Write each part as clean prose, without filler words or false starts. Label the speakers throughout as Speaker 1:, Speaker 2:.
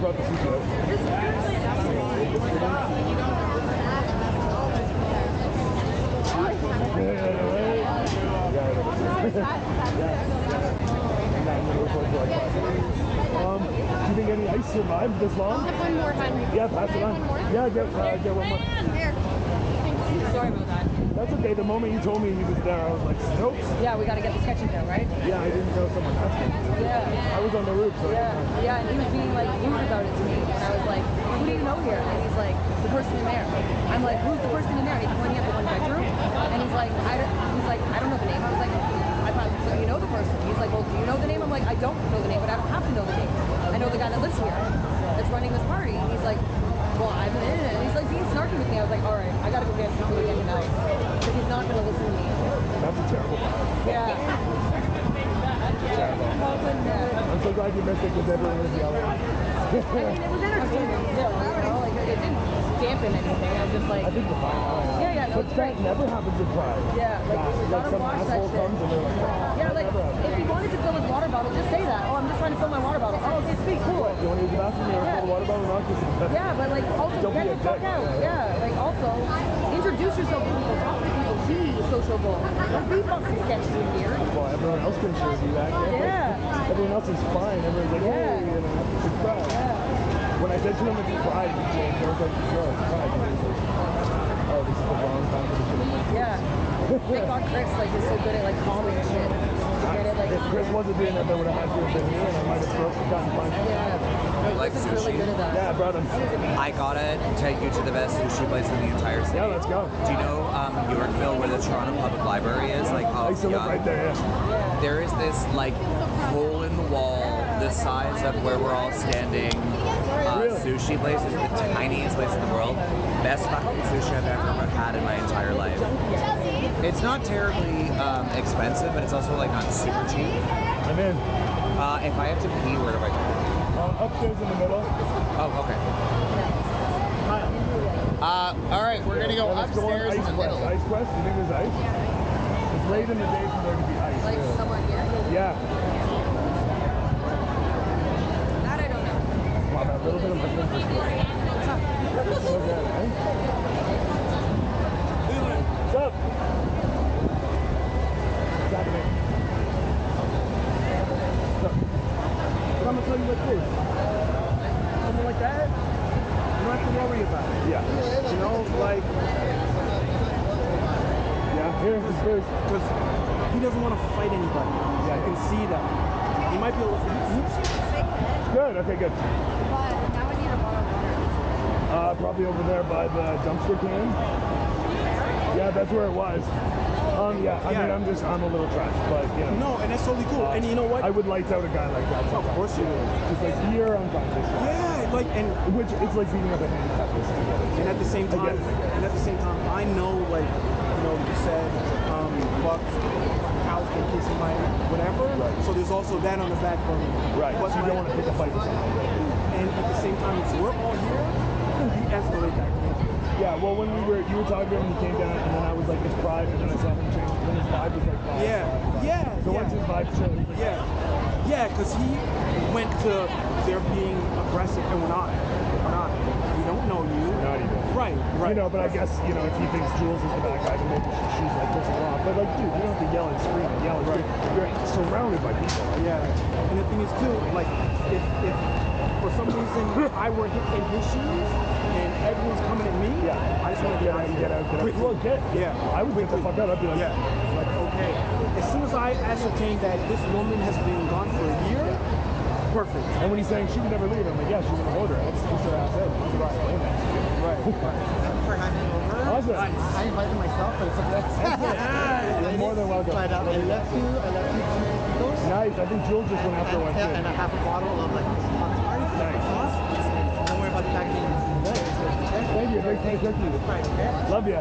Speaker 1: brought the sushi out. Do you think any ice survived this long?
Speaker 2: One more, honey.
Speaker 1: Yeah, pass it on. Yeah, get one more.
Speaker 2: Here. Sorry about that.
Speaker 1: That's okay. The moment you told me he was there, I was like, nope.
Speaker 2: Yeah, we got to get the sketches though, right?
Speaker 1: Yeah, I didn't know someone asked me.
Speaker 2: Yeah.
Speaker 1: I was on the roof, so
Speaker 2: Yeah, and he was being like rude about it to me. And I was like, who do you know here? And he's like, the person in there. I'm like, who's the person in there? And he's pointing at the one bedroom. And he's like, I don't know the name. I was like, I thought, so you know the person. He's like, well, do you know the name? I'm like, I don't know the name, but I don't have to know the name. I know the guy that lives here that's running this party. And he's like, well, I'm in it. And he's like being snarky with me. I was like, all right, I got to go get some food again tonight. Because he's not going to listen to me.
Speaker 1: that's a terrible part.
Speaker 2: Yeah.
Speaker 1: I'm so glad you missed it because everyone was yelling.
Speaker 2: I mean, it was entertaining still, you know, like it didn't dampen anything. I was just like,
Speaker 1: I think you're fine.
Speaker 2: yeah, no,
Speaker 1: But
Speaker 2: it's
Speaker 1: that
Speaker 2: great.
Speaker 1: never happens with Pride.
Speaker 2: Yeah, like you gotta
Speaker 1: some
Speaker 2: watch that
Speaker 1: asshole
Speaker 2: shit.
Speaker 1: comes and they're like,
Speaker 2: Yeah, like if he wanted to fill his water bottle, just say that. Oh, I'm just trying to fill my water bottle. Oh, okay, sweet, cool.
Speaker 1: do you want to use the bathroom? You want to fill the water bottle? Not just
Speaker 2: Yeah, but like also
Speaker 1: Don't
Speaker 2: get
Speaker 1: be a
Speaker 2: the fuck
Speaker 1: dick.
Speaker 2: out. Yeah, like also introduce yourself to people, talk to people, be sociable. Don't be fucking sketchy and weird.
Speaker 1: well, everyone else can sure do that. Can't they?
Speaker 2: Yeah.
Speaker 1: Everyone else is fine. Everyone's like,
Speaker 2: Yeah.
Speaker 1: hey, you know, it's Pride. When I said to him it's Pride, he changed. I was like, no, it's Pride. And he was like, oh, this is the wrong time for the shit. I'm like,
Speaker 2: Yeah. Thank God Chris like is so good at like calming shit. Get it like
Speaker 1: if Chris wasn't doing that, there would have had to have been me, and I might have gotten punched.
Speaker 2: yeah.
Speaker 3: Like
Speaker 2: Chris is really
Speaker 3: sushi?
Speaker 2: good at that.
Speaker 1: Yeah, I brought him.
Speaker 3: I gotta take you to the best sushi place in the entire city.
Speaker 1: Yeah, let's go.
Speaker 3: Do you know Yorkville, where the Toronto Public Library is? Like,
Speaker 1: I used to live right there, yeah.
Speaker 3: There is this like hole in the wall, the size of where we're all standing.
Speaker 1: Really?
Speaker 3: Sushi place is the tiniest place in the world. Best fucking sushi I've ever had in my entire life. It's not terribly expensive, but it's also like not super cheap.
Speaker 1: I'm in.
Speaker 3: If I have to pee, where do I go?
Speaker 1: Upstairs in the middle.
Speaker 3: Oh, okay. All right, we're gonna go
Speaker 1: Let's go on
Speaker 3: upstairs in
Speaker 1: Ice
Speaker 3: the
Speaker 1: Quest.
Speaker 3: middle.
Speaker 1: Ice Quest? You think there's ice? It's late in the day for there to be ice.
Speaker 2: Like
Speaker 1: really.
Speaker 2: somewhere here.
Speaker 1: Yeah.
Speaker 2: That I don't know.
Speaker 1: Wow, that little bit of my friends is so good, eh? What's up? What's happening? What's up? But I'm gonna tell you like this. Something like that, you don't have to worry about it. Yeah. You know, like, yeah, here's
Speaker 4: Because he doesn't want to fight anybody. Yeah, I can see that. He might be a little.
Speaker 1: good. Okay, good.
Speaker 2: But now I need a bottle of water.
Speaker 1: Probably over there by the dumpster can. Yeah, that's where it was. Yeah, I mean, I'm a little trashed, but, you know.
Speaker 4: No, and that's totally cool. And you know what?
Speaker 1: I would light out a guy like that.
Speaker 4: Of course you would.
Speaker 1: Just like, you're unconscious.
Speaker 4: Yeah, like, and
Speaker 1: Which, it's like beating up a handicap person.
Speaker 4: at the same
Speaker 1: I
Speaker 4: time,
Speaker 1: get it.
Speaker 4: and at the same time, I know, like, you know, you said, fuck, cows can kiss my whatever.
Speaker 1: Right.
Speaker 4: So there's also that on the back burner.
Speaker 1: Right,
Speaker 4: But
Speaker 1: so you don't want to pick a fight with somebody.
Speaker 4: and at the same time, if we're all here, de-escalate that.
Speaker 1: Yeah, well, when you were talking to him, he came down, and then I was like, it's Pride, and then I saw him change, and then his vibe was like, Pride.
Speaker 4: Yeah.
Speaker 1: So once his vibe changed,
Speaker 4: Yeah, because he went to there being aggressive, and we're not. We don't know you.
Speaker 1: not even.
Speaker 4: Right.
Speaker 1: You know, but I guess, you know, if he thinks Jules is the bad guy, then maybe she's like pissing him off. But like, dude, you don't have to yell and scream and yell.
Speaker 4: Right.
Speaker 1: You're surrounded by people.
Speaker 4: Yeah. And the thing is too, like, if for some reason I were in his shoes and everyone's coming at me,
Speaker 1: Yeah.
Speaker 4: I just want to get out. Quickly.
Speaker 1: Well,
Speaker 4: Yeah.
Speaker 1: I would get the fuck out. I'd be like,
Speaker 4: Yeah. Like, okay. As soon as I ascertain that this woman has been gone for a year, perfect.
Speaker 1: And when he's saying she would never leave, I'm like, yeah, she wouldn't hold her. Let's push her ass in.
Speaker 4: Right.
Speaker 5: For having me over.
Speaker 1: Awesome.
Speaker 5: I invited myself, but it's okay.
Speaker 1: You're more than welcome.
Speaker 5: But I left you 2 those.
Speaker 1: Nice. I think Jules just went after one
Speaker 5: And
Speaker 1: too.
Speaker 5: I have a bottle of like hot Sprite.
Speaker 1: Nice.
Speaker 5: Don't worry about the packaging.
Speaker 1: Thank you. Thanks for the cookie.
Speaker 5: Right, okay?
Speaker 1: Love you.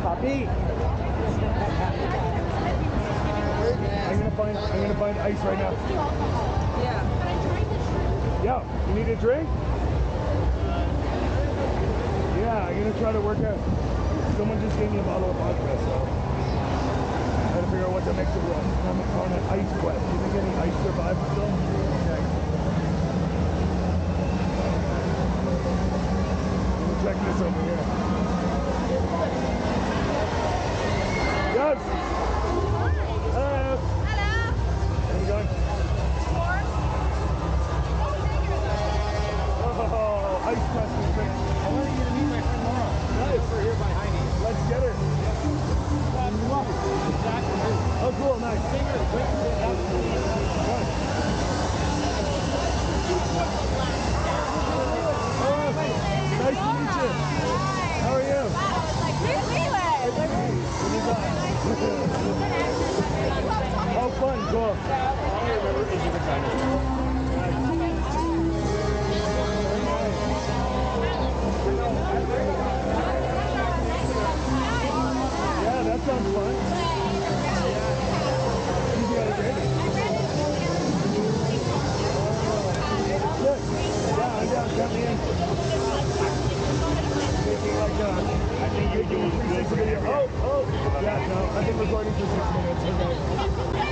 Speaker 4: Papi.
Speaker 1: I'm gonna find ice right now.
Speaker 2: Yeah.
Speaker 1: Yeah. You need a drink? Yeah. I'm gonna try to work out. Someone just gave me a bottle of vodka, so I gotta figure out what to mix it with. I'm on an ice quest. Do you think any ice survives still? Definitely answer. I think you're doing good for everyone. Oh, yeah, no, I've been recording for 6 minutes. Okay.